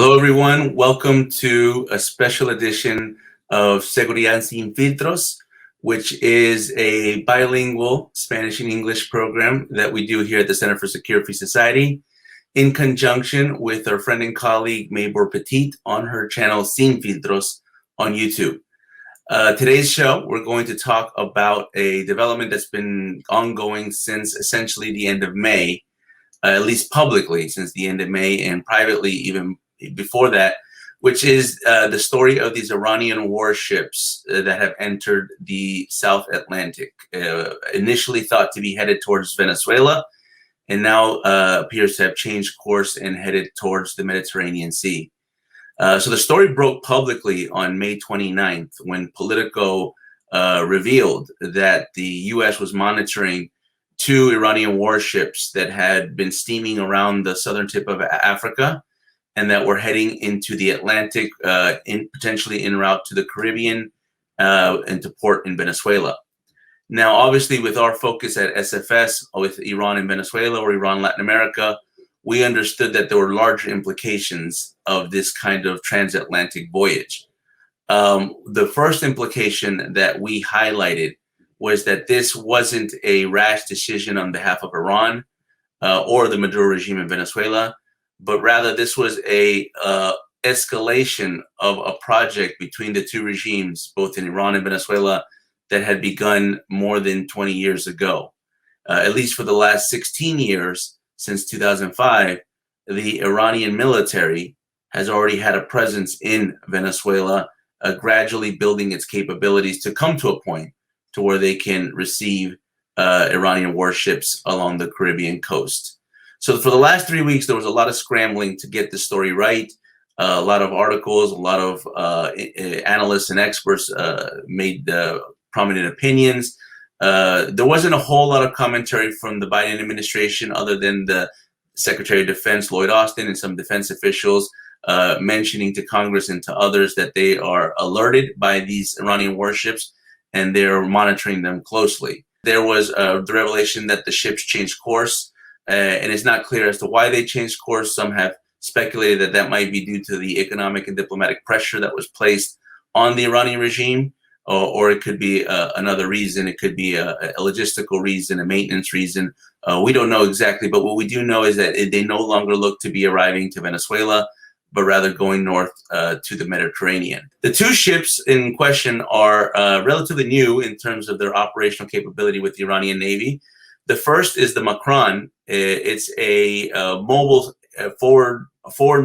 Hello, everyone. Welcome to a special edition of Seguridad Sin Filtros, which is a bilingual Spanish and English program that we do here at the Center for Secure Free Society in conjunction with our friend and colleague Michael Pregent on her channel Sin Filtros on YouTube. Today's show, we're going to talk about a development that's been ongoing since essentially the end of May, at least publicly since the end of May, and privately even before that, which is the story of these Iranian warships that have entered the South Atlantic, initially thought to be headed towards Venezuela, and now appears to have changed course and headed towards the Mediterranean Sea. So the story broke publicly on May 29th when Politico revealed that the U.S. was monitoring two Iranian warships that had been steaming around the southern tip of Africa and that were heading into the Atlantic, potentially en route to the Caribbean and to port in Venezuela. Now, obviously, with our focus at SFS, with Iran and Venezuela or Iran, Latin America, we understood that there were larger implications of this kind of transatlantic voyage. The first implication that we highlighted was that this wasn't a rash decision on behalf of Iran or the Maduro regime in Venezuela, but rather this was a escalation of a project between the two regimes, both in Iran and Venezuela, that had begun more than 20 years ago. At least for the last 16 years, since 2005, the Iranian military has already had a presence in Venezuela, gradually building its capabilities to come to a point to where they can receive Iranian warships along the Caribbean coast. So for the last 3 weeks, there was a lot of scrambling to get the story right. A lot of articles, a lot of analysts and experts made prominent opinions. There wasn't a whole lot of commentary from the Biden administration other than the Secretary of Defense, Lloyd Austin, and some defense officials mentioning to Congress and to others that they are alerted by these Iranian warships and they're monitoring them closely. There was the revelation that the ships changed course. And it's not clear as to why they changed course. Some have speculated that that might be due to the economic and diplomatic pressure that was placed on the Iranian regime, or it could be another reason. It could be a logistical reason, a maintenance reason. We don't know exactly, but what we do know is that they no longer look to be arriving to Venezuela, but rather going north to the Mediterranean. The two ships in question are relatively new in terms of their operational capability with the Iranian Navy. The first is the Macron. It's a mobile forward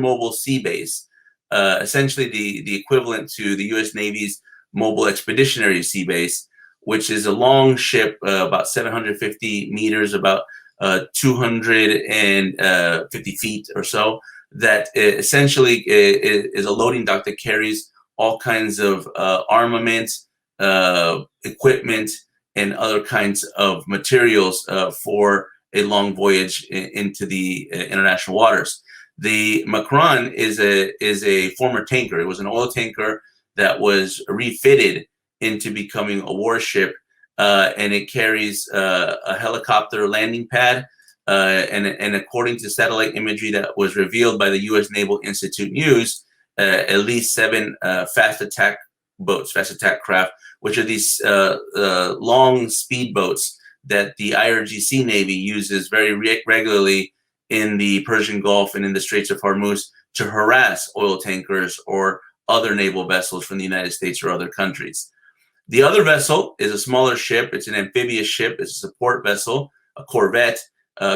mobile sea base, essentially the equivalent to the U.S. Navy's mobile expeditionary sea base, which is a long ship, about 750 meters, about 250 feet or so, that essentially is a loading dock that carries all kinds of armament, equipment, and other kinds of materials for a long voyage into the international waters. The Macron is a former tanker. It was an oil tanker that was refitted into becoming a warship, and it carries a helicopter landing pad. And according to satellite imagery that was revealed by the U.S. Naval Institute News, at least 7 fast attack craft, which are these long speedboats that the Irgc Navy uses very regularly in the Persian Gulf and in the Straits of Hormuz to harass oil tankers or other naval vessels from the United States or other countries. The other vessel is a smaller ship. It's an amphibious ship. It's a support vessel, a corvette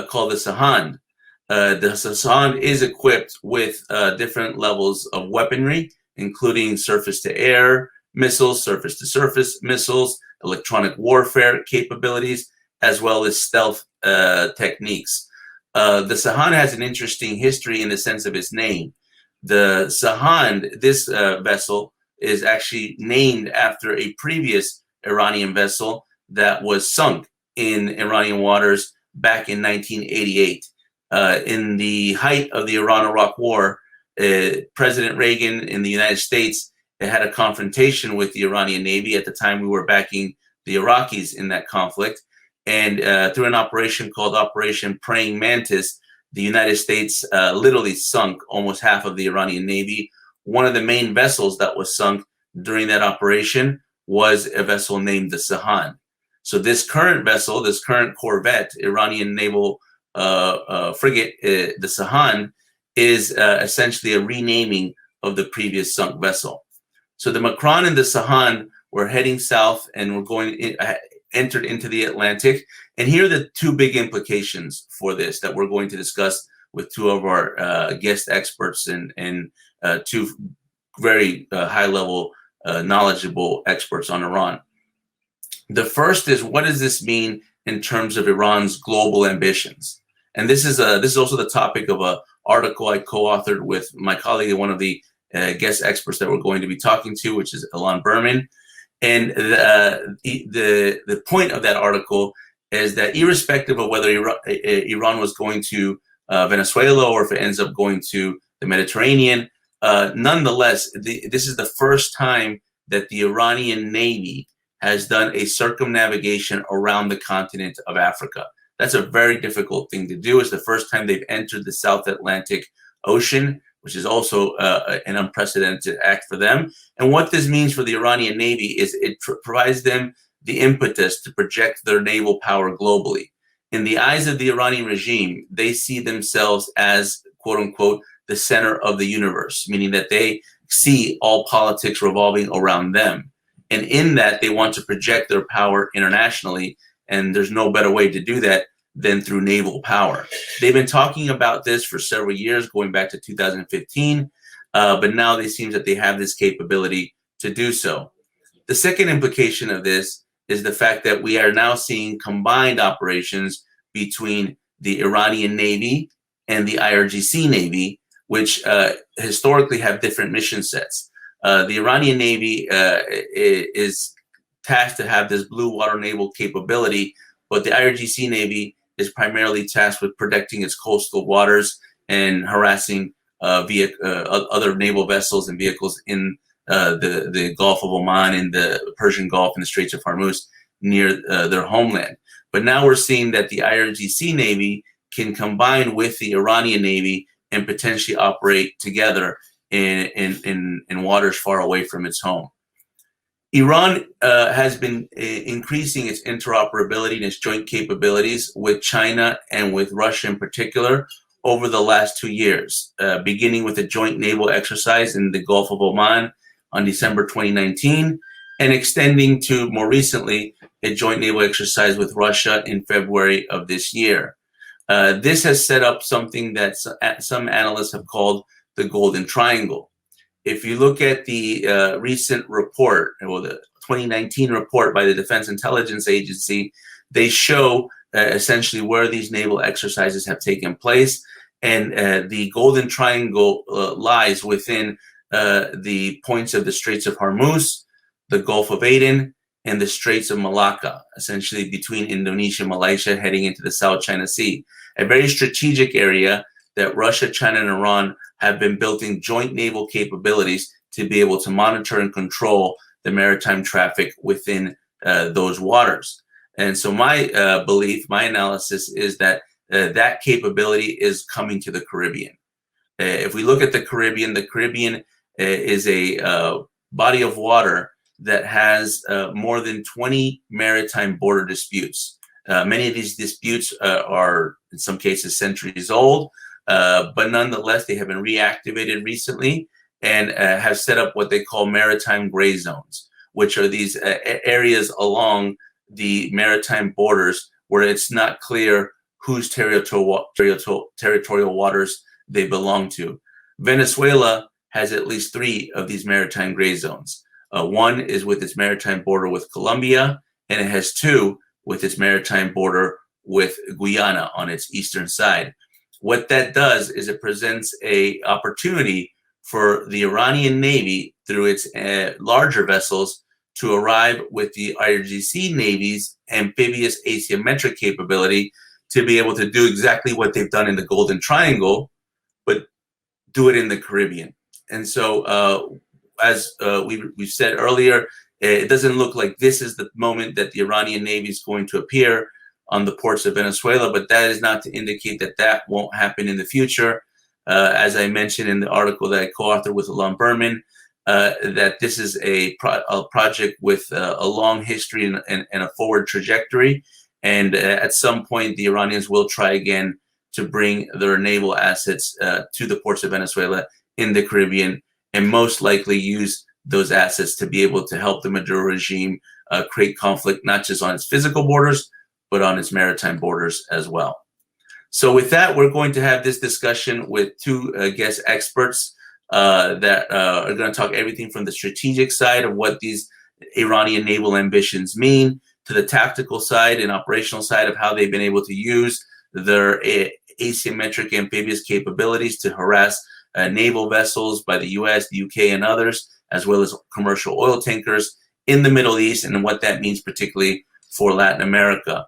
called the Sahand. The Sahand is equipped with different levels of weaponry, including surface-to-air missiles, surface-to-surface missiles, electronic warfare capabilities, as well as stealth techniques. The Sahand has an interesting history in the sense of its name. The Sahand, this vessel, is actually named after a previous Iranian vessel that was sunk in Iranian waters back in 1988. In the height of the Iran-Iraq War, President Reagan in the United States had a confrontation with the Iranian Navy. At the time, we were backing the Iraqis in that conflict. And through an operation called Operation Praying Mantis, the United States literally sunk almost half of the Iranian Navy. One of the main vessels that was sunk during that operation was a vessel named the Sahan. So this current vessel, this current corvette, Iranian naval frigate, the Sahan, is essentially a renaming of the previous sunk vessel. So the Macron and the Sahan were heading south and were entered into the Atlantic. And here are the two big implications for this that we're going to discuss with two of our guest experts and two very high-level, knowledgeable experts on Iran. The first is, what does this mean in terms of Iran's global ambitions? And this is also the topic of an article I co-authored with my colleague, one of the guest experts that we're going to be talking to, which is Ilan Berman. And the point of that article is that irrespective of whether Iran was going to Venezuela or if it ends up going to the Mediterranean, nonetheless, this is the first time that the Iranian Navy has done a circumnavigation around the continent of Africa. That's a very difficult thing to do. It's the first time they've entered the South Atlantic Ocean, which is also an unprecedented act for them. And what this means for the Iranian Navy is it provides them the impetus to project their naval power globally. In the eyes of the Iranian regime, they see themselves as, quote unquote, the center of the universe, meaning that they see all politics revolving around them. And in that, they want to project their power internationally. And there's no better way to do that than through naval power. They've been talking about this for several years, going back to 2015, but now it seems that they have this capability to do so. The second implication of this is the fact that we are now seeing combined operations between the Iranian Navy and the Irgc Navy, which historically have different mission sets. The Iranian Navy is tasked to have this blue water naval capability, but the Irgc Navy is primarily tasked with protecting its coastal waters and harassing other naval vessels and vehicles in the Gulf of Oman and the Persian Gulf and the Straits of Hormuz near their homeland. But now we're seeing that the Irgc Navy can combine with the Iranian Navy and potentially operate together in waters far away from its home. Iran has been increasing its interoperability and its joint capabilities with China and with Russia in particular over the last 2 years, beginning with a joint naval exercise in the Gulf of Oman on December 2019, and extending to more recently a joint naval exercise with Russia in February of this year. This has set up something that some analysts have called the Golden Triangle. If you look at the recent report, or the 2019 report by the Defense Intelligence Agency, they show essentially where these naval exercises have taken place. And the Golden Triangle lies within the points of the Straits of Hormuz, the Gulf of Aden, and the Straits of Malacca, essentially between Indonesia and Malaysia heading into the South China Sea. A very strategic area that Russia, China, and Iran have been building joint naval capabilities to be able to monitor and control the maritime traffic within those waters. And so my belief, my analysis is that that capability is coming to the Caribbean. If we look at the Caribbean is a body of water that has more than 20 maritime border disputes. Many of these disputes are, in some cases, centuries old, but nonetheless, they have been reactivated recently and have set up what they call maritime gray zones, which are these areas along the maritime borders where it's not clear whose territorial waters they belong to. Venezuela has at least 3 of these maritime gray zones. One is with its maritime border with Colombia, and it has 2 with its maritime border with Guyana on its eastern side. What that does is it presents an opportunity for the Iranian Navy, through its larger vessels, to arrive with the Irgc Navy's amphibious asymmetric capability to be able to do exactly what they've done in the Golden Triangle, but do it in the Caribbean. And so, as we said earlier, it doesn't look like this is the moment that the Iranian Navy is going to appear on the ports of Venezuela, but that is not to indicate that that won't happen in the future. As I mentioned in the article that I co-authored with Ilan Berman, that this is a project with a long history and a forward trajectory. And at some point, the Iranians will try again to bring their naval assets to the ports of Venezuela in the Caribbean, and most likely use those assets to be able to help the Maduro regime create conflict, not just on its physical borders, but on its maritime borders as well. So with that, we're going to have this discussion with two guest experts that are going to talk everything from the strategic side of what these Iranian naval ambitions mean, to the tactical side and operational side of how they've been able to use their asymmetric amphibious capabilities to harass naval vessels by the US, the UK, and others, as well as commercial oil tankers in the Middle East, and what that means particularly for Latin America.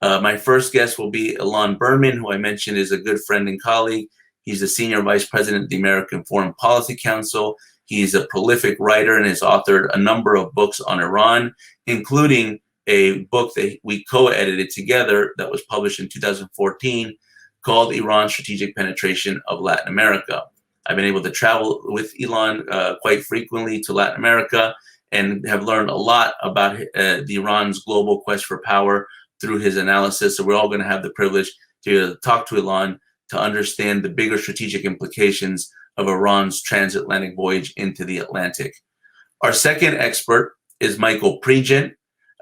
My first guest will be Ilan Berman, who I mentioned is a good friend and colleague. He's the Senior Vice President of the American Foreign Policy Council. He's a prolific writer and has authored a number of books on Iran, including a book that we co-edited together that was published in 2014 called Iran Strategic Penetration of Latin America. I've been able to travel with Ilan quite frequently to Latin America and have learned a lot about the Iran's global quest for power through his analysis. So we're all going to have the privilege to talk to Ilan to understand the bigger strategic implications of Iran's transatlantic voyage into the Atlantic. Our second expert is Michael Pregent,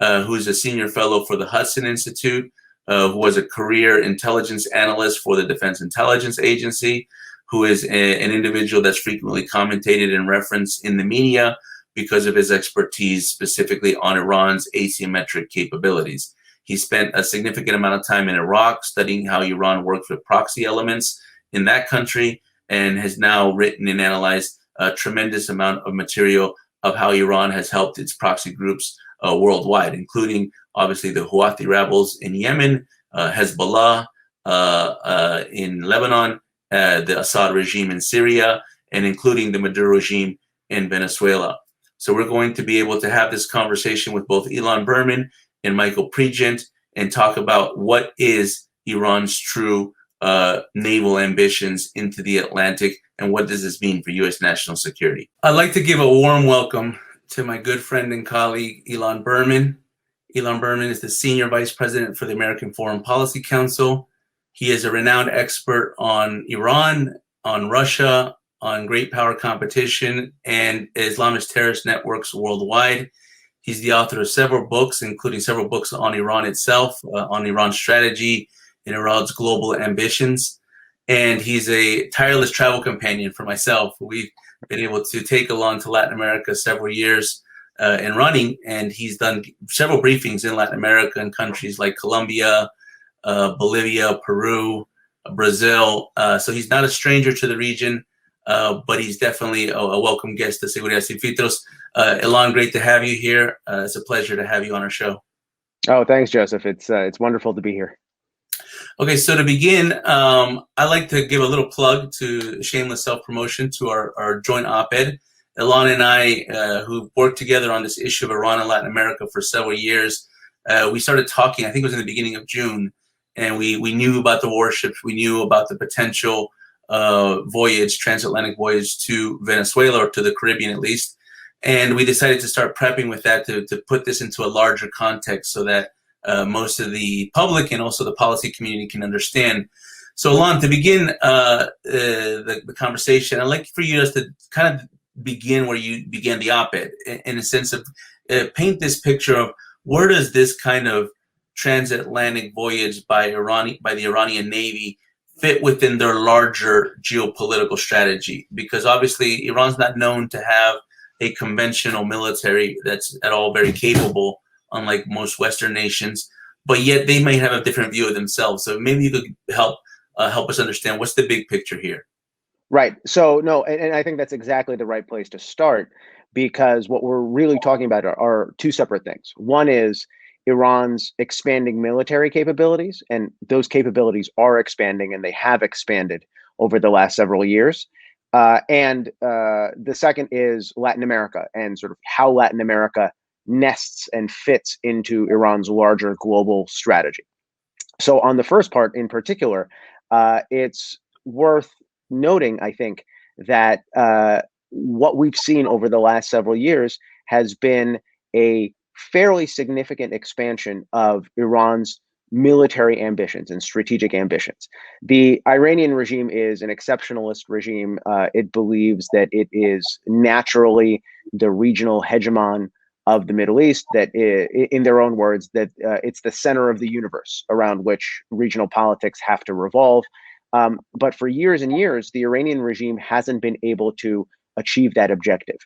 who is a senior fellow for the Hudson Institute, who was a career intelligence analyst for the Defense Intelligence Agency, who is an individual that's frequently commentated and referenced in the media because of his expertise specifically on Iran's asymmetric capabilities. He spent a significant amount of time in Iraq studying how Iran works with proxy elements in that country, and has now written and analyzed a tremendous amount of material of how Iran has helped its proxy groups worldwide, including obviously the Houthi rebels in Yemen, Hezbollah in Lebanon, the Assad regime in Syria, and including the Maduro regime in Venezuela. So we're going to be able to have this conversation with both Ilan Berman and Michael Pregent and talk about what is Iran's true naval ambitions into the Atlantic and what does this mean for U.S. national security. I'd like to give a warm welcome to my good friend and colleague, Ilan Berman. Ilan Berman is the Senior Vice President for the American Foreign Policy Council. He is a renowned expert on Iran, on Russia, on great power competition, and Islamist terrorist networks worldwide. He's the author of several books, including several books on Iran itself, on Iran's strategy and Iran's global ambitions. And he's a tireless travel companion for myself. We've been able to take Ilan to Latin America several years in running, and he's done several briefings in Latin America in countries like Colombia, Bolivia, Peru, Brazil. So he's not a stranger to the region, but he's definitely a welcome guest to Seguridad Sin Filtros. Ilan, great to have you here. It's a pleasure to have you on our show. Oh, thanks, Joseph. It's wonderful to be here. Okay, so to begin, I'd like to give a little plug to shameless self-promotion to our joint op-ed. Ilan and I, who worked together on this issue of Iran and Latin America for several years, we started talking, I think it was in the beginning of June, and we knew about the warships, we knew about the potential voyage, transatlantic voyage to Venezuela, or to the Caribbean at least. And we decided to start prepping with that to put this into a larger context so that most of the public and also the policy community can understand. So Ilan, to begin the conversation, I'd like for you just to kind of begin where you began the op-ed, in a sense of paint this picture of where does this kind of transatlantic voyage by the Iranian Navy fit within their larger geopolitical strategy? Because obviously Iran's not known to have a conventional military that's at all very capable, unlike most Western nations, but yet they may have a different view of themselves. So maybe you could help us understand what's the big picture here. Right. So no, and I think that's exactly the right place to start, because what we're really talking about are two separate things. One is Iran's expanding military capabilities, and those capabilities are expanding, and they have expanded over the last several years. And the second is Latin America, and sort of how Latin America nests and fits into Iran's larger global strategy. So on the first part in particular, it's worth noting, I think, that what we've seen over the last several years has been a fairly significant expansion of Iran's military ambitions and strategic ambitions. The Iranian regime is an exceptionalist regime. It believes that it is naturally the regional hegemon of the Middle East, that in their own words, that it's the center of the universe around which regional politics have to revolve. But for years and years, the Iranian regime hasn't been able to achieve that objective.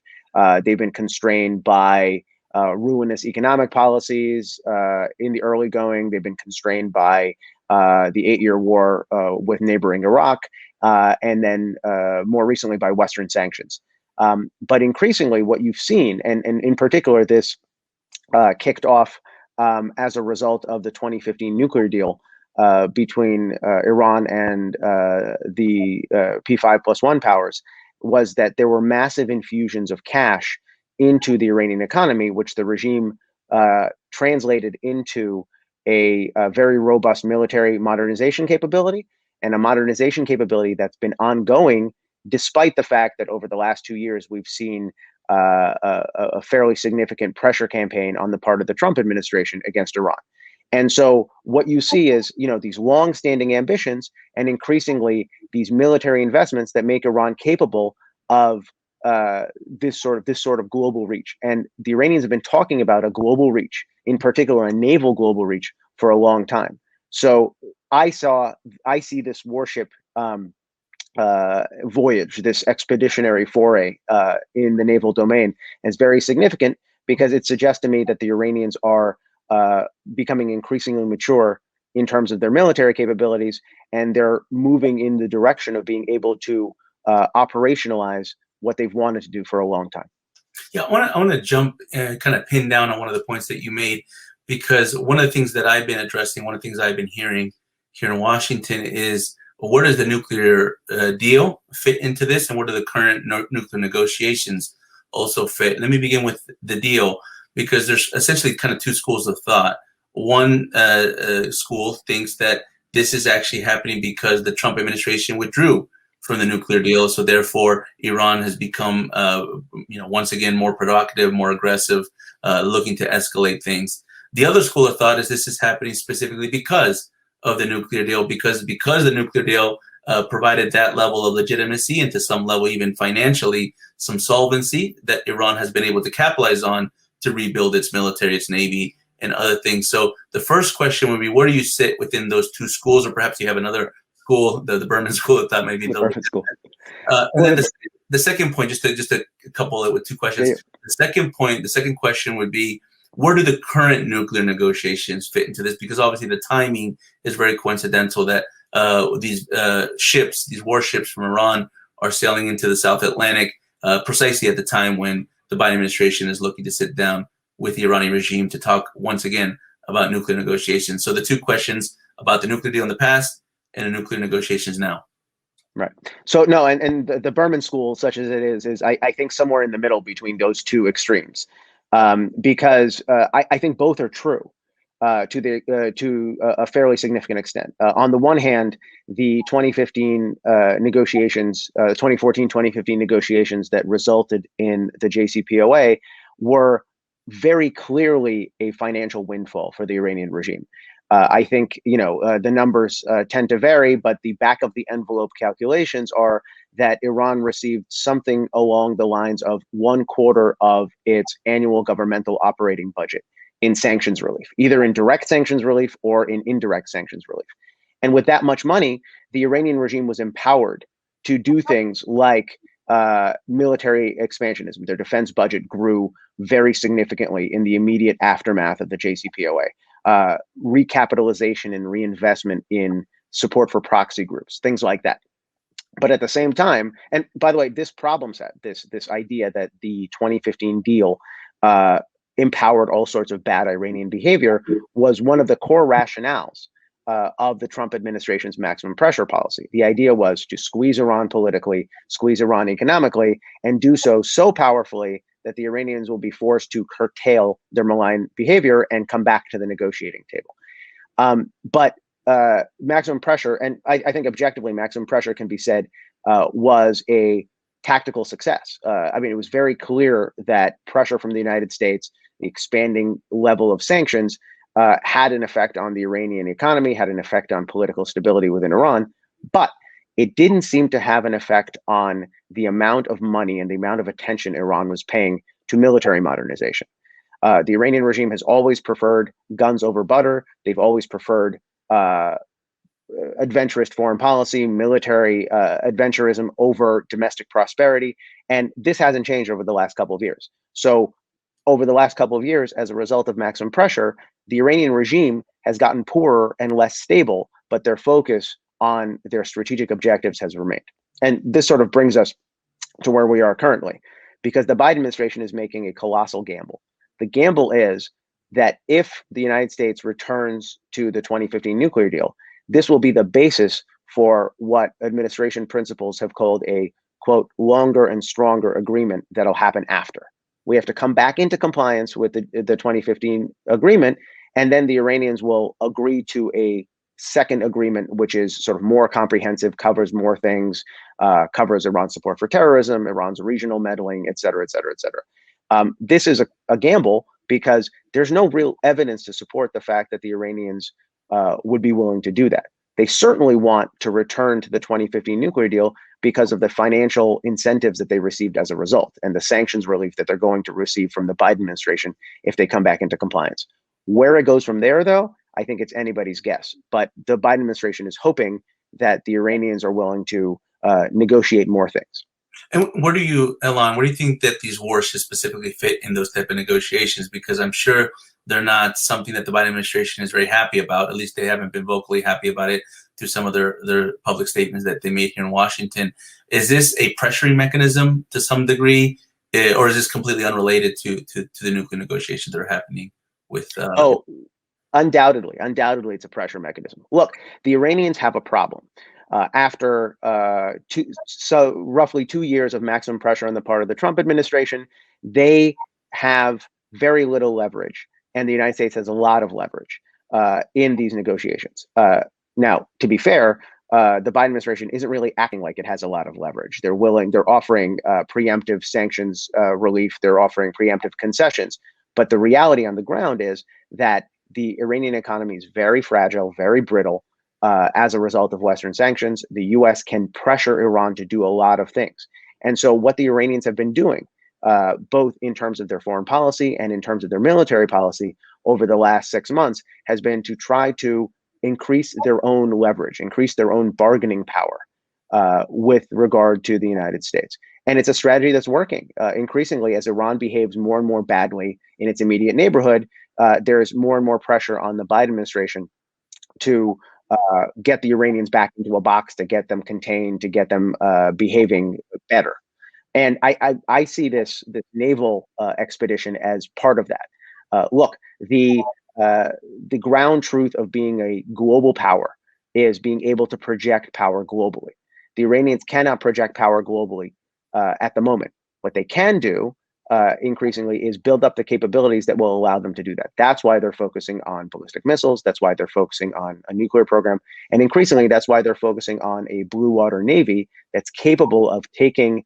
They've been constrained by ruinous economic policies in the early going. They've been constrained by the 8-year war with neighboring Iraq, and then more recently by Western sanctions. But increasingly, what you've seen, and in particular, this kicked off as a result of the 2015 nuclear deal between Iran and the P5+1 powers, was that there were massive infusions of cash into the Iranian economy, which the regime translated into a very robust military modernization capability, and a modernization capability that's been ongoing despite the fact that over the last 2 years, we've seen a fairly significant pressure campaign on the part of the Trump administration against Iran. And so what you see is, these long-standing ambitions and increasingly these military investments that make Iran capable of this sort of global reach. And the Iranians have been talking about a global reach, in particular a naval global reach, for a long time. So I see this warship voyage, this expeditionary foray in the naval domain, as very significant, because it suggests to me that the Iranians are becoming increasingly mature in terms of their military capabilities, and they're moving in the direction of being able to operationalize what they've wanted to do for a long time. Yeah, I want to jump and kind of pin down on one of the points that you made, because one of the things that I've been addressing, one of the things I've been hearing here in Washington is, where does the nuclear deal fit into this, and where do the current nuclear negotiations also fit? Let me begin with the deal, because there's essentially kind of two schools of thought. One school thinks that this is actually happening because the Trump administration withdrew from the nuclear deal, so therefore Iran has become, once again, more provocative, more aggressive, looking to escalate things. The other school of thought is this is happening specifically because of the nuclear deal, because the nuclear deal provided that level of legitimacy, and to some level even financially some solvency that Iran has been able to capitalize on to rebuild its military, its navy, and other things. So the first question would be, where do you sit within those two schools? Or perhaps you have another school, the Berman school, that thought maybe the perfect school. And then the second point, just to couple it with two questions. Yeah. The second question would be, where do the current nuclear negotiations fit into this? Because obviously the timing is very coincidental that these ships, these warships from Iran, are sailing into the South Atlantic precisely at the time when the Biden administration is looking to sit down with the Iranian regime to talk once again about nuclear negotiations. So the two questions about the nuclear deal in the past and the nuclear negotiations now. Right. So no, and the Berman school, such as it is I think somewhere in the middle between those two extremes, because I think both are true to a fairly significant extent. On the one hand, the 2015 negotiations, 2014-2015 negotiations that resulted in the JCPOA were very clearly a financial windfall for the Iranian regime. I think, the numbers tend to vary, but the back of the envelope calculations are that Iran received something along the lines of 1/4 of its annual governmental operating budget in sanctions relief, either in direct sanctions relief or in indirect sanctions relief. And with that much money, the Iranian regime was empowered to do things like military expansionism. Their defense budget grew very significantly in the immediate aftermath of the JCPOA. Recapitalization and reinvestment in support for proxy groups, things like that. But at the same time, and by the way, this problem set, this idea that the 2015 deal empowered all sorts of bad Iranian behavior, was one of the core rationales of the Trump administration's maximum pressure policy. The idea was to squeeze Iran politically, squeeze Iran economically, and do so powerfully that the Iranians will be forced to curtail their malign behavior and come back to the negotiating table. But maximum pressure, and I think objectively maximum pressure can be said was a tactical success. I mean, it was very clear that pressure from the United States, the expanding level of sanctions, had an effect on the Iranian economy, had an effect on political stability within Iran, but it didn't seem to have an effect on the amount of money and the amount of attention Iran was paying to military modernization. The Iranian regime has always preferred guns over butter. They've always preferred adventurous foreign policy, military adventurism over domestic prosperity. And this hasn't changed over the last couple of years. So over the last couple of years, as a result of maximum pressure, the Iranian regime has gotten poorer and less stable, but their focus on their strategic objectives has remained. And this sort of brings us to where we are currently, because the Biden administration is making a colossal gamble. The gamble is that if the United States returns to the 2015 nuclear deal, this will be the basis for what administration principals have called a, quote, longer and stronger agreement that'll happen after. We have to come back into compliance with the 2015 agreement, and then the Iranians will agree to a second agreement, which is sort of more comprehensive, covers more things, covers Iran's support for terrorism, Iran's regional meddling, et cetera, et cetera, et cetera. This is a gamble because there's no real evidence to support the fact that the Iranians would be willing to do that. They certainly want to return to the 2015 nuclear deal because of the financial incentives that they received as a result and the sanctions relief that they're going to receive from the Biden administration if they come back into compliance. Where it goes from there, though, I think it's anybody's guess. But the Biden administration is hoping that the Iranians are willing to negotiate more things. And where do you, Ilan, where do you think that these warships specifically fit in those type of negotiations? Because I'm sure they're not something that the Biden administration is very happy about. At least they haven't been vocally happy about it through some of their public statements that they made here in Washington. Is this a pressuring mechanism to some degree, or is this completely unrelated to the nuclear negotiations that are happening with? Undoubtedly, it's a pressure mechanism. Look, the Iranians have a problem. After roughly 2 years of maximum pressure on the part of the Trump administration, they have very little leverage, and the United States has a lot of leverage in these negotiations. Now, to be fair, the Biden administration isn't really acting like it has a lot of leverage. They're offering preemptive sanctions relief. They're offering preemptive concessions. But the reality on the ground is that the Iranian economy is very fragile, very brittle. As a result of Western sanctions, the U.S. can pressure Iran to do a lot of things. And so what the Iranians have been doing, both in terms of their foreign policy and in terms of their military policy over the last 6 months, has been to try to increase their own leverage, increase their own bargaining power with regard to the United States. And it's a strategy that's working. Increasingly, as Iran behaves more and more badly in its immediate neighborhood, there's more and more pressure on the Biden administration to get the Iranians back into a box, to get them contained, to get them behaving better. And I see this naval expedition as part of that. Look, the ground truth of being a global power is being able to project power globally. The Iranians cannot project power globally at the moment. What they can do increasingly is build up the capabilities that will allow them to do that. That's why they're focusing on ballistic missiles. That's why they're focusing on a nuclear program. And increasingly, that's why they're focusing on a blue water navy that's capable of taking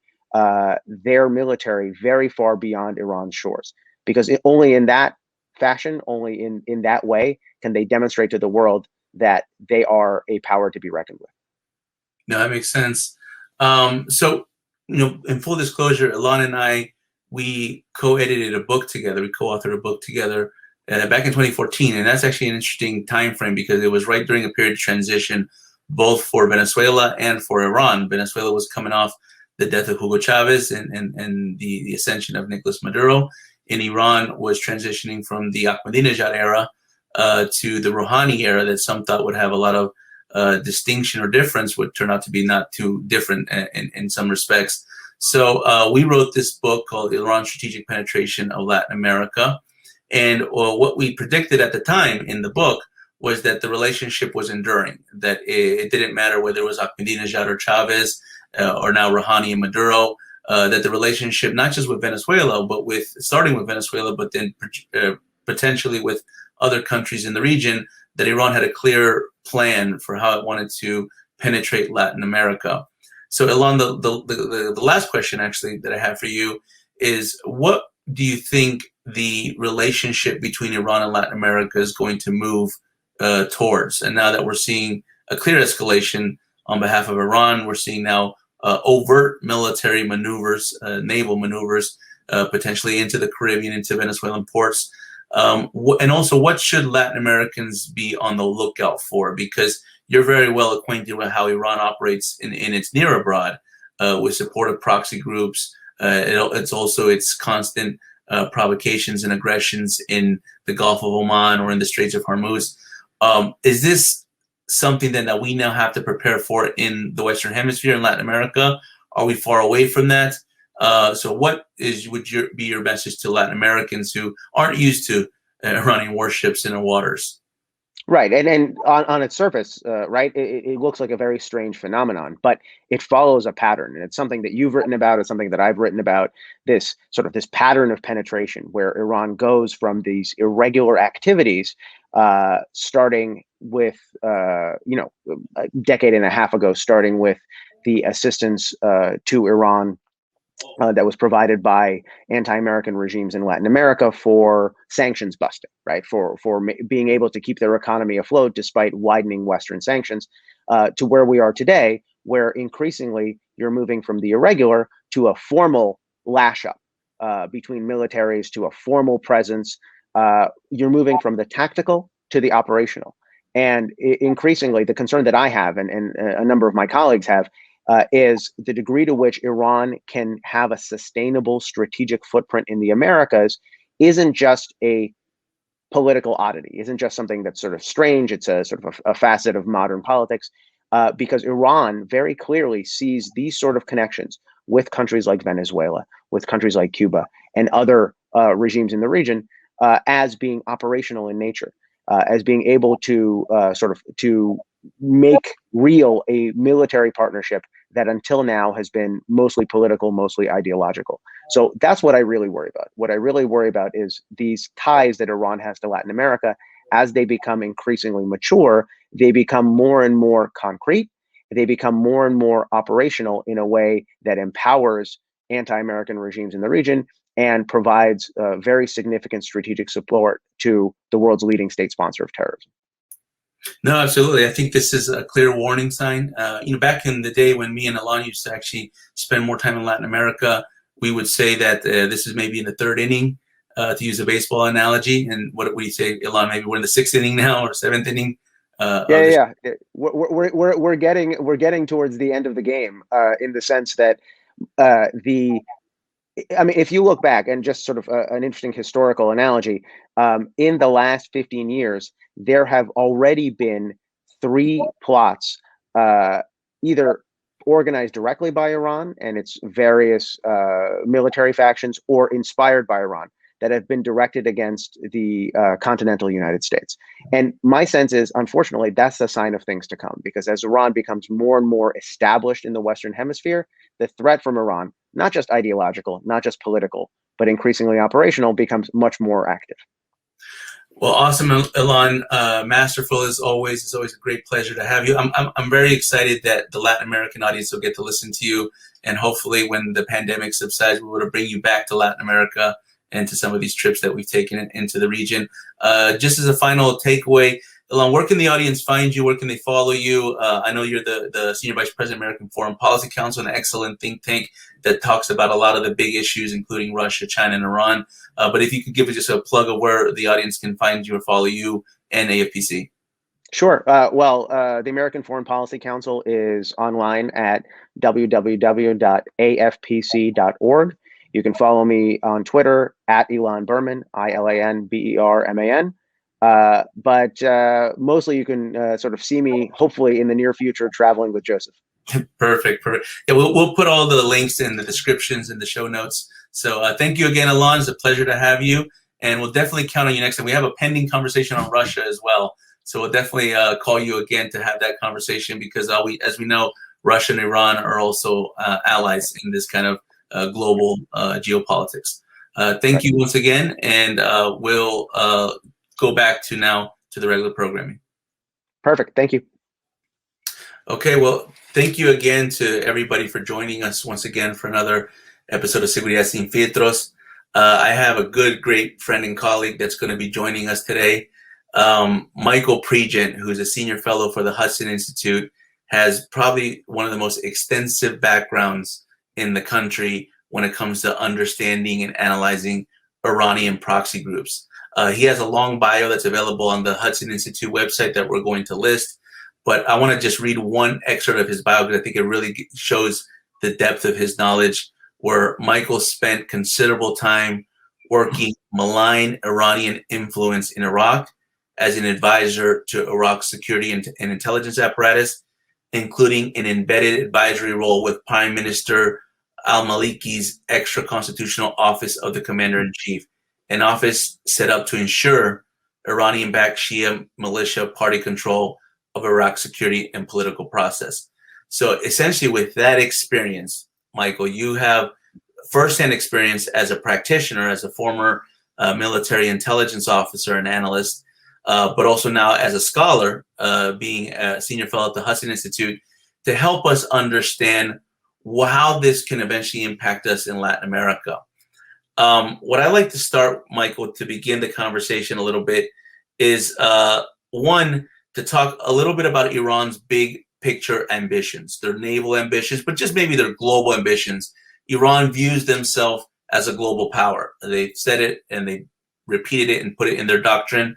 their military very far beyond Iran's shores. Because only in that fashion, only in that way, can they demonstrate to the world that they are a power to be reckoned with. No, that makes sense. So, in full disclosure, Ilan and I, we co-edited a book together. We co-authored a book together back in 2014, and that's actually an interesting time frame because it was right during a period of transition, both for Venezuela and for Iran. Venezuela was coming off the death of Hugo Chavez and the ascension of Nicolas Maduro, and Iran was transitioning from the Ahmadinejad era to the Rouhani era that some thought would have a lot of distinction or difference, would turn out to be not too different in some respects. So we wrote this book called Iran's Strategic Penetration of Latin America. And what we predicted at the time in the book was that the relationship was enduring, that it didn't matter whether it was Ahmadinejad or Chavez or now Rouhani and Maduro, that the relationship, not just with Venezuela, but starting with Venezuela, but then potentially with other countries in the region, that Iran had a clear plan for how it wanted to penetrate Latin America. So Ilan, the last question actually that I have for you is, what do you think the relationship between Iran and Latin America is going to move towards? And now that we're seeing a clear escalation on behalf of Iran, we're seeing now overt military maneuvers, naval maneuvers, potentially into the Caribbean, into Venezuelan ports. And also, what should Latin Americans be on the lookout for? Because you're very well acquainted with how Iran operates in its near abroad, with supportive proxy groups. It's also its constant provocations and aggressions in the Gulf of Oman or in the Straits of Hormuz. Is this something that we now have to prepare for in the Western Hemisphere in Latin America? Are we far away from that? So what would be your message to Latin Americans who aren't used to running warships in the waters? Right, and on its surface, right, it looks like a very strange phenomenon, but it follows a pattern, and it's something that you've written about. It's something that I've written about. This pattern of penetration, where Iran goes from these irregular activities, starting with a decade and a half ago, starting with the assistance to Iran that was provided by anti-American regimes in Latin America for sanctions busting, right? For being able to keep their economy afloat despite widening Western sanctions, to where we are today, where increasingly you're moving from the irregular to a formal lash up between militaries, to a formal presence. You're moving from the tactical to the operational. And increasingly, the concern that I have, and a number of my colleagues have, is the degree to which Iran can have a sustainable strategic footprint in the Americas isn't just a political oddity, isn't just something that's sort of strange. It's a sort of a facet of modern politics, because Iran very clearly sees these sort of connections with countries like Venezuela, with countries like Cuba, and other regimes in the region as being operational in nature, as being able to to make real a military partnership that until now has been mostly political, mostly ideological. So that's what I really worry about. What I really worry about is these ties that Iran has to Latin America. As they become increasingly mature, they become more and more concrete. They become more and more operational in a way that empowers anti-American regimes in the region and provides very significant strategic support to the world's leading state sponsor of terrorism. No, absolutely. I think this is a clear warning sign. Back in the day when me and Ilan used to actually spend more time in Latin America, we would say that this is maybe in the third inning, to use a baseball analogy. And what do you say, Ilan? Maybe we're in the sixth inning now, or seventh inning. Yeah. We're getting towards the end of the game, in the sense that if you look back, and just sort of an interesting historical analogy, in the last 15 years, there have already been 3 plots, either organized directly by Iran and its various military factions, or inspired by Iran, that have been directed against the continental United States. And my sense is, unfortunately, that's a sign of things to come, because as Iran becomes more and more established in the Western Hemisphere, the threat from Iran, not just ideological, not just political, but increasingly operational, becomes much more active. Well, awesome, Ilan. Masterful as always. It's always a great pleasure to have you. I'm very excited that the Latin American audience will get to listen to you, and hopefully, when the pandemic subsides, we're going to bring you back to Latin America and to some of these trips that we've taken into the region. Just as a final takeaway, Ilan, where can the audience find you? Where can they follow you? I know you're the Senior Vice President, American Foreign Policy Council, an excellent think tank that talks about a lot of the big issues, including Russia, China, and Iran. But if you could give us just a plug of where the audience can find you or follow you and AFPC. Sure. The American Foreign Policy Council is online at www.afpc.org. You can follow me on Twitter at Ilan Berman, ILANBERMAN. But mostly you can sort of see me, hopefully in the near future, traveling with Joseph. Perfect. Yeah, we'll put all the links in the descriptions and the show notes. So thank you again, Ilan. It's a pleasure to have you. And we'll definitely count on you next time. We have a pending conversation on Russia as well. So we'll definitely call you again to have that conversation, because as we know, Russia and Iran are also allies in this kind of global geopolitics. Thank you once again, and we'll go back to the regular programming. Perfect. Thank you. Okay, well, thank you again to everybody for joining us once again for another episode of Seguridad Sin Filtros. I have a great friend and colleague that's going to be joining us today. Michael Pregent, who's a senior fellow for the Hudson Institute, has probably one of the most extensive backgrounds in the country when it comes to understanding and analyzing Iranian proxy groups. He has a long bio that's available on the Hudson Institute website that we're going to list, but I want to just read one excerpt of his bio because I think it really shows the depth of his knowledge, where Michael spent considerable time working malign Iranian influence in Iraq as an advisor to Iraq's security and intelligence apparatus, including an embedded advisory role with Prime Minister al-Maliki's extra-constitutional office of the Commander-in-Chief, an office set up to ensure Iranian-backed Shia militia party control of Iraq's security and political process. So essentially with that experience, Michael, you have firsthand experience as a practitioner, as a former military intelligence officer and analyst, but also now as a scholar, being a senior fellow at the Hudson Institute, to help us understand how this can eventually impact us in Latin America. What I like to start, Michael, to begin the conversation a little bit is one, to talk a little bit about Iran's big picture ambitions, their naval ambitions, but just maybe their global ambitions. Iran views themselves as a global power. They've said it and they repeated it and put it in their doctrine.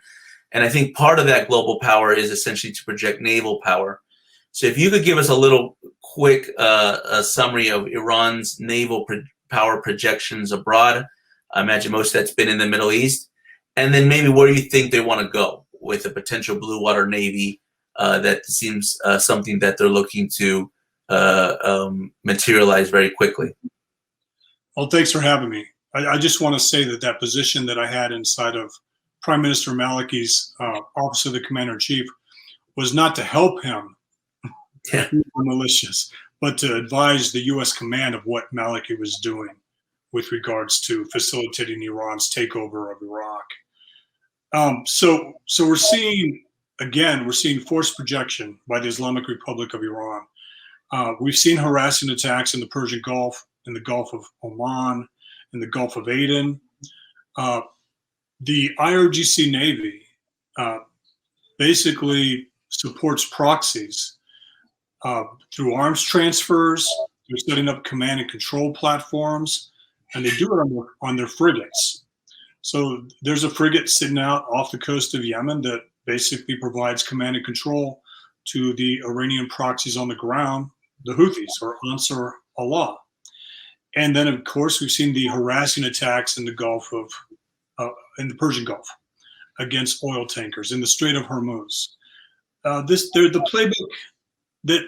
And I think part of that global power is essentially to project naval power. So if you could give us a little quick summary of Iran's naval power projections abroad. I imagine most of that's been in the Middle East. And then maybe where you think they want to go with a potential blue water navy that seems something that they're looking to materialize very quickly. Well, thanks for having me. I just want to say that position that I had inside of Prime Minister Maliki's Office of the Commander-in-Chief was not to help him with the militias, but to advise the U.S. command of what Maliki was doing with regards to facilitating Iran's takeover of Iraq. So we're seeing forced projection by the Islamic Republic of Iran. We've seen harassing attacks in the Persian Gulf, in the Gulf of Oman, in the Gulf of Aden. The Irgc Navy basically supports proxies through arms transfers, through setting up command and control platforms, and they do it on their frigates. So there's a frigate sitting out off the coast of Yemen that basically provides command and control to the Iranian proxies on the ground, the Houthis or Ansar Allah. And then, of course, we've seen the harassing attacks in the Gulf of, in the Persian Gulf against oil tankers in the Strait of Hormuz. The playbook that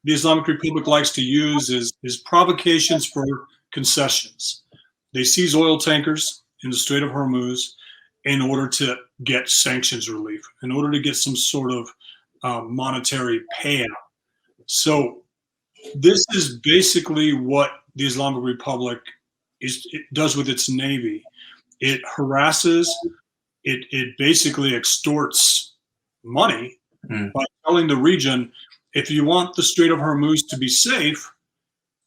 the Islamic Republic likes to use is provocations for concessions. They seize oil tankers in the Strait of Hormuz in order to get sanctions relief, in order to get some sort of monetary payout. So this is basically what the Islamic Republic does with its navy. It harasses, it basically extorts money by telling the region, if you want the Strait of Hormuz to be safe,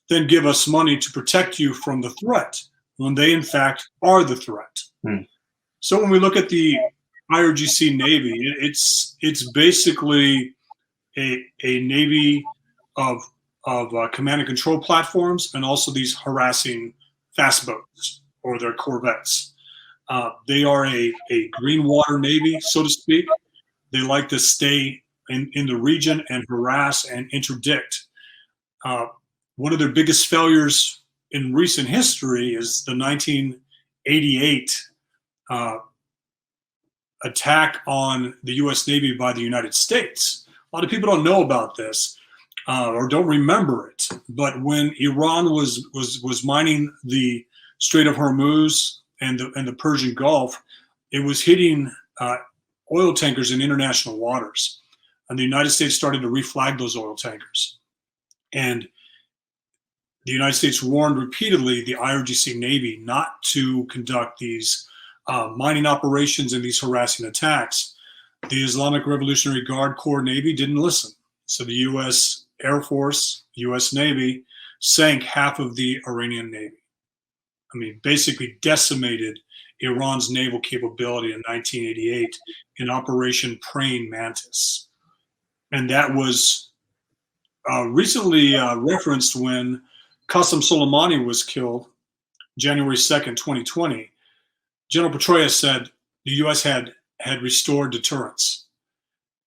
then give us money to protect you from the threat, when they in fact are the threat. So when we look at the Irgc Navy, it's basically a navy of command and control platforms, and also these harassing fast boats or their corvettes. They are a green water navy, so to speak. They like to stay in the region and harass and interdict. One of their biggest failures in recent history is the 1988 attack on the U.S. Navy by the United States. A lot of people don't know about this or don't remember it. But when Iran was mining the Strait of Hormuz and the Persian Gulf, it was hitting oil tankers in international waters. And the United States started to reflag those oil tankers. And the United States warned repeatedly the Irgc Navy not to conduct these mining operations and these harassing attacks. The Islamic Revolutionary Guard Corps Navy didn't listen. So the U.S. Air Force, U.S. Navy sank half of the Iranian Navy. I mean, basically decimated Iran's naval capability in 1988 in Operation Praying Mantis. And that was recently referenced when Qasem Soleimani was killed, January 2nd, 2020. General Petraeus said the U.S. had restored deterrence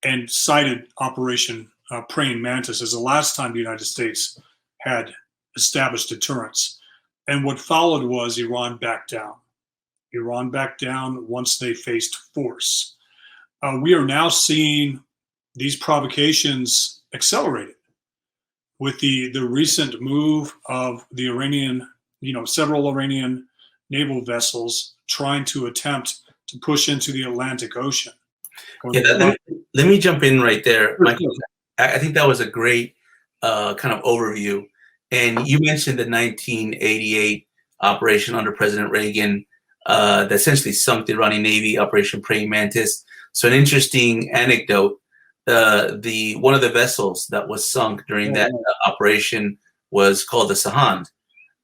and cited Operation Praying Mantis as the last time the United States had established deterrence. And what followed was Iran backed down. Iran backed down once they faced force. We are now seeing these provocations accelerated with the recent move of the Iranian, several Iranian naval vessels trying to attempt to push into the Atlantic Ocean. Yeah, let me jump in right there, Michael. I think that was a great kind of overview. And you mentioned the 1988 operation under President Reagan that essentially sunk the Iranian Navy, Operation Praying Mantis. So an interesting anecdote, one of the vessels that was sunk during that operation was called the Sahand.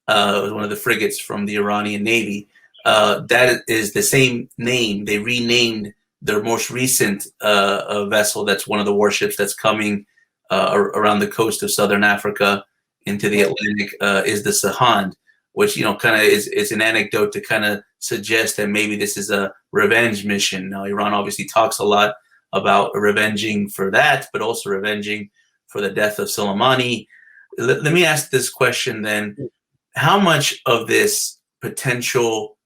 It was one of the frigates from the Iranian Navy. That is the same name. They renamed their most recent vessel that's one of the warships that's coming around the coast of southern Africa into the Atlantic is the Sahand, which kind of is an anecdote to kind of suggest that maybe this is a revenge mission. Now, Iran obviously talks a lot about revenging for that, but also revenging for the death of Soleimani. Let me ask this question then. How much of this potential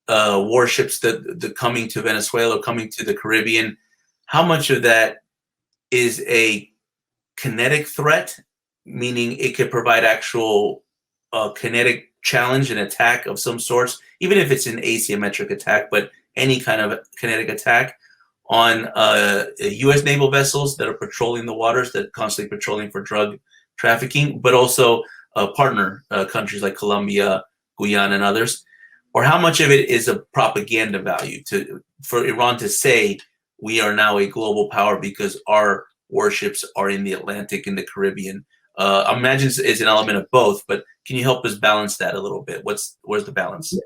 warships that coming to Venezuela, coming to the Caribbean, how much of that is a kinetic threat, meaning it could provide actual kinetic challenge and attack of some sorts, even if it's an asymmetric attack, but any kind of kinetic attack on U.S. naval vessels that are patrolling the waters, that are constantly patrolling for drug trafficking, but also partner countries like Colombia, Guyana, and others? Or how much of it is a propaganda value for Iran to say we are now a global power because our warships are in the Atlantic and the Caribbean? I imagine it's an element of both, but can you help us balance that a little bit? Where's the balance?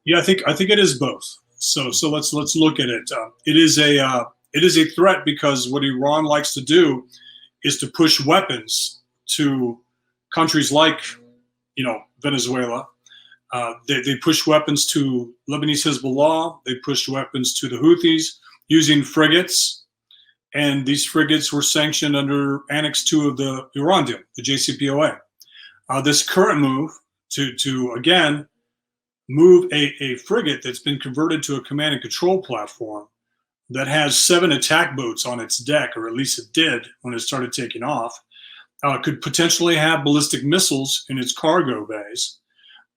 Yeah, I think it is both. So let's look at it. It is a threat because what Iran likes to do is to push weapons to countries like Venezuela. They push weapons to Lebanese Hezbollah. They pushed weapons to the Houthis using frigates. And these frigates were sanctioned under Annex 2 of the Iran deal, the JCPOA. This current move to again, move a frigate that's been converted to a command and control platform that has 7 attack boats on its deck, or at least it did when it started taking off, could potentially have ballistic missiles in its cargo bays,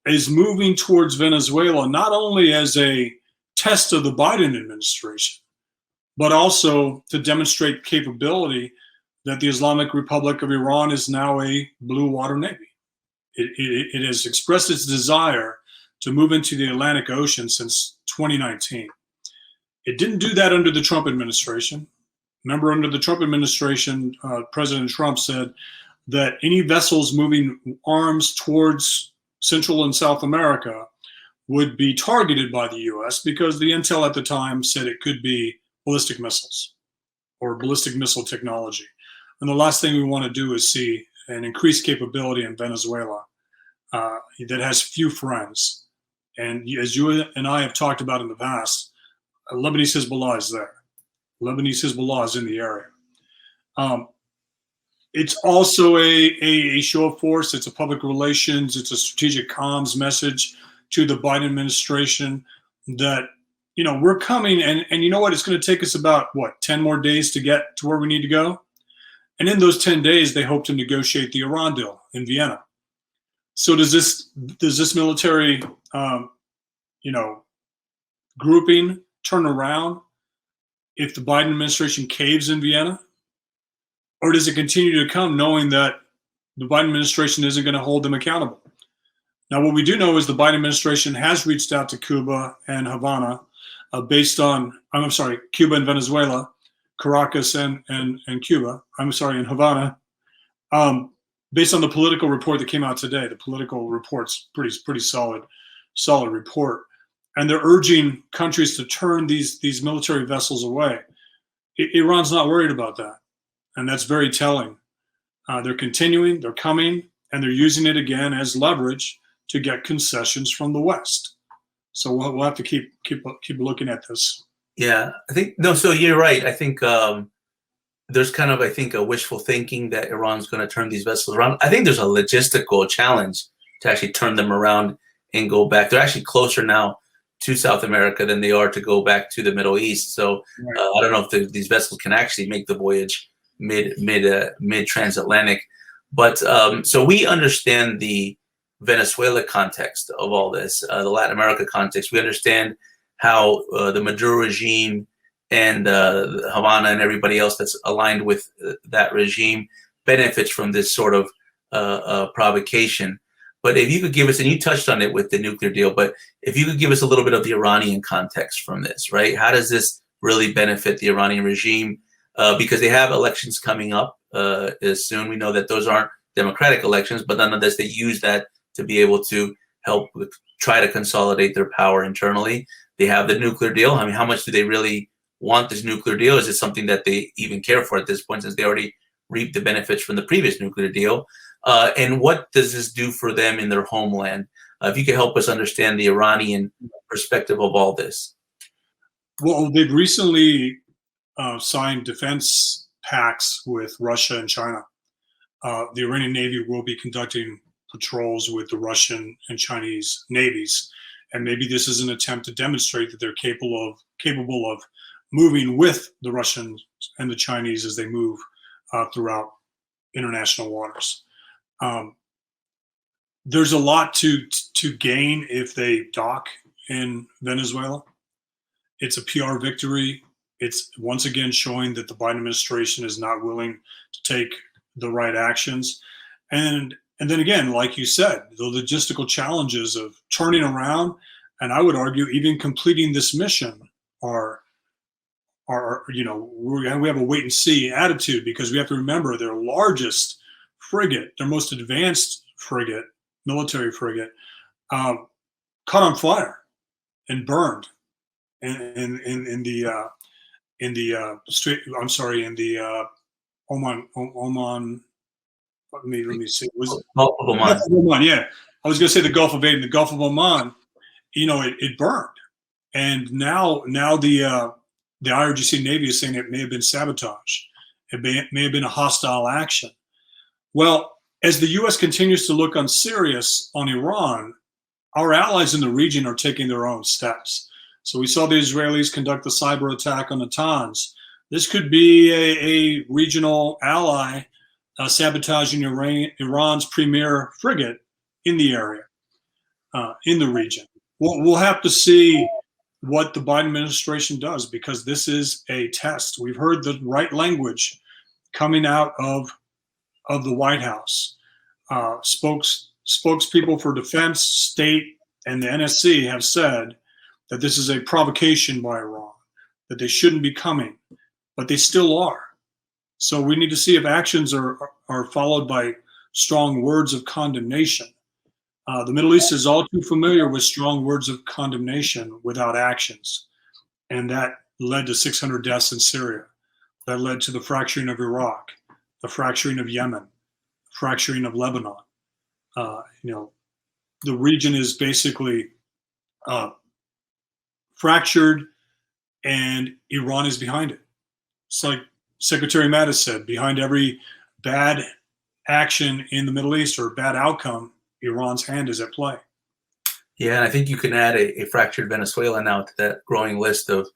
is moving towards Venezuela not only as a test of the Biden administration, but also to demonstrate capability that the Islamic Republic of Iran is now a blue water navy. It has expressed its desire to move into the Atlantic Ocean since 2019. It didn't do that under the Trump administration. Remember, under the Trump administration, President Trump said that any vessels moving arms towards Central and South America would be targeted by the U.S. because the intel at the time said it could be ballistic missiles or ballistic missile technology. And the last thing we want to do is see an increased capability in Venezuela that has few friends. And as you and I have talked about in the past, Lebanese Hezbollah is there. Lebanese Hezbollah is in the area. It's also a show of force. It's a public relations. It's a strategic comms message to the Biden administration that, we're coming, and you know what? It's going to take us about, 10 more days to get to where we need to go? And in those 10 days, they hope to negotiate the Iran deal in Vienna. So does this military, grouping turn around if the Biden administration caves in Vienna? Or does it continue to come knowing that the Biden administration isn't going to hold them accountable? Now, what we do know is the Biden administration has reached out to Cuba and Havana Cuba and Venezuela, Caracas and Cuba. I'm sorry, in Havana. Based on the political report that came out today, the political report's pretty solid report, and they're urging countries to turn these military vessels away. Iran's not worried about that, and that's very telling. They're continuing, they're coming, and they're using it again as leverage to get concessions from the West. So we'll have to keep looking at this. Yeah, I think no. So you're right. I think there's kind of a wishful thinking that Iran's going to turn these vessels around. I think there's a logistical challenge to actually turn them around and go back. They're actually closer now to South America than they are to go back to the Middle East. So I don't know if these vessels can actually make the voyage mid transatlantic. But so we understand the Venezuela context of all this, the Latin America context. We understand how the Maduro regime and Havana and everybody else that's aligned with that regime benefits from this sort of provocation. But if you could give us, and you touched on it with the nuclear deal, but if you could give us a little bit of the Iranian context from this, right? How does this really benefit the Iranian regime? Because they have elections coming up soon. We know that those aren't democratic elections, but nonetheless, they use that to be able to help try to consolidate their power internally. They have the nuclear deal. I mean, how much do they really want this nuclear deal? Is it something that they even care for at this point, since they already reaped the benefits from the previous nuclear deal? And what does this do for them in their homeland? If you could help us understand the Iranian perspective of all this. Well, they've recently signed defense pacts with Russia and China. The Iranian Navy will be conducting patrols with the Russian and Chinese navies. And maybe this is an attempt to demonstrate that they're capable of moving with the Russians and the Chinese as they move throughout international waters. There's a lot to gain if they dock in Venezuela. It's a PR victory. It's once again showing that the Biden administration is not willing to take the right actions. And then again, like you said, the logistical challenges of turning around, and I would argue even completing this mission are we have a wait and see attitude, because we have to remember their largest frigate, their most advanced frigate, military frigate, caught on fire and burned in the Oman. Let me see. Was Gulf of Oman? Oman, yeah. I was going to say the Gulf of Aden, the Gulf of Oman. It burned, and now the Irgc Navy is saying it may have been sabotage. It may have been a hostile action. Well, as the U.S. continues to look unserious on Iran, our allies in the region are taking their own steps. So we saw the Israelis conduct the cyber attack on Natanz. This could be a regional ally sabotaging Iran's premier frigate in the area, in the region. We'll have to see what the Biden administration does, because this is a test. We've heard the right language coming out of the White House. Spokespeople for defense, state, and the NSC have said that this is a provocation by Iran, that they shouldn't be coming, but they still are. So we need to see if actions are followed by strong words of condemnation. The Middle East is all too familiar with strong words of condemnation without actions. And that led to 600 deaths in Syria. That led to the fracturing of Iraq, the fracturing of Yemen, fracturing of Lebanon. The region is basically fractured, and Iran is behind it. It's like Secretary Mattis said, behind every bad action in the Middle East or bad outcome, Iran's hand is at play. Yeah, and I think you can add a fractured Venezuela now to that growing list of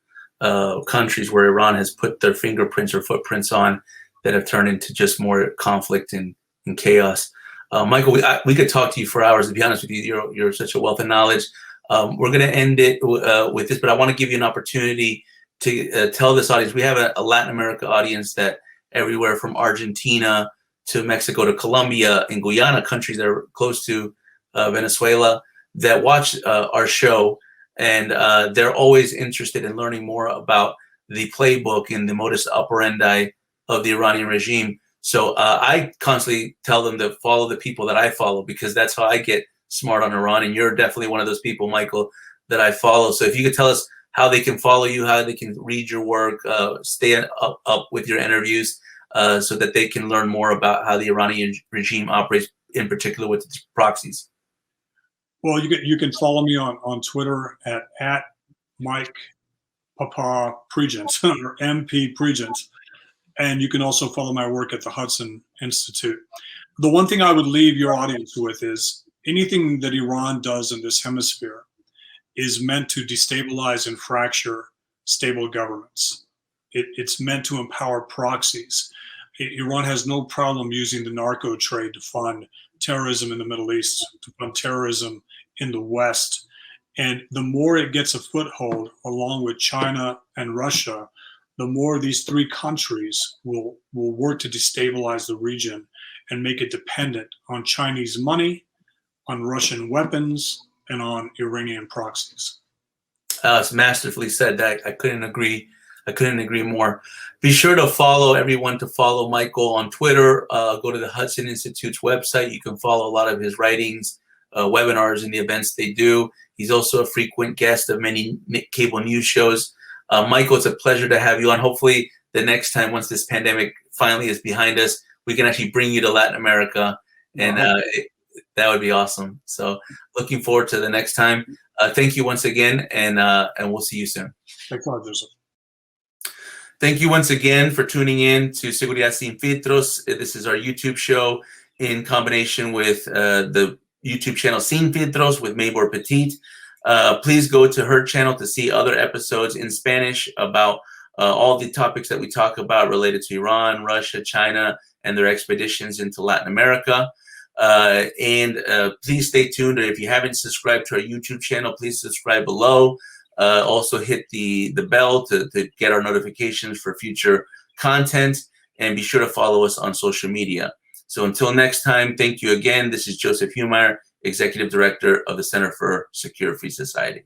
countries where Iran has put their fingerprints or footprints on that have turned into just more conflict and chaos. Michael, we could talk to you for hours. To be honest with you, you're such a wealth of knowledge. We're going to end it with this, but I want to give you an opportunity to tell this audience. We have a Latin America audience that everywhere from Argentina to Mexico to Colombia and Guyana, countries that are close to Venezuela, that watch our show, and they're always interested in learning more about the playbook and the modus operandi of the Iranian regime. So I constantly tell them to follow the people that I follow, because that's how I get smart on Iran. And you're definitely one of those people, Michael, that I follow. So if you could tell us how they can follow you, how they can read your work, stay up with your interviews, so that they can learn more about how the Iranian regime operates, in particular with its proxies. Well, you can follow me on Twitter at Mike Papa Pregent or MP Pregent. And you can also follow my work at the Hudson Institute. The one thing I would leave your audience with is anything that Iran does in this hemisphere is meant to destabilize and fracture stable governments. It's meant to empower proxies. Iran has no problem using the narco trade to fund terrorism in the Middle East, to fund terrorism in the West. And the more it gets a foothold, along with China and Russia, the more these three countries will work to destabilize the region and make it dependent on Chinese money, on Russian weapons, and on Iranian proxies. It's masterfully said. That I couldn't agree more. Be sure to follow everyone, to follow Michael on Twitter. Go to the Hudson Institute's website. You can follow a lot of his writings, webinars, and the events they do. He's also a frequent guest of many cable news shows. Michael, it's a pleasure to have you on. Hopefully the next time, once this pandemic finally is behind us, we can actually bring you to Latin America, and that would be awesome. So looking forward to the next time. Thank you once again, and we'll see you soon. Thanks a lot, Joseph. Thank you once again for tuning in to Seguridad Sin Filtros. This is our YouTube show in combination with the YouTube channel Sin Filtros with Maybor Petit. Please go to her channel to see other episodes in Spanish about all the topics that we talk about related to Iran, Russia, China, and their expeditions into Latin America. And please stay tuned. If you haven't subscribed to our YouTube channel, please subscribe below. Also hit the bell to get our notifications for future content, and be sure to follow us on social media. So until next time, thank you again. This is Joseph Humire, Executive Director of the Center for Secure Free Society.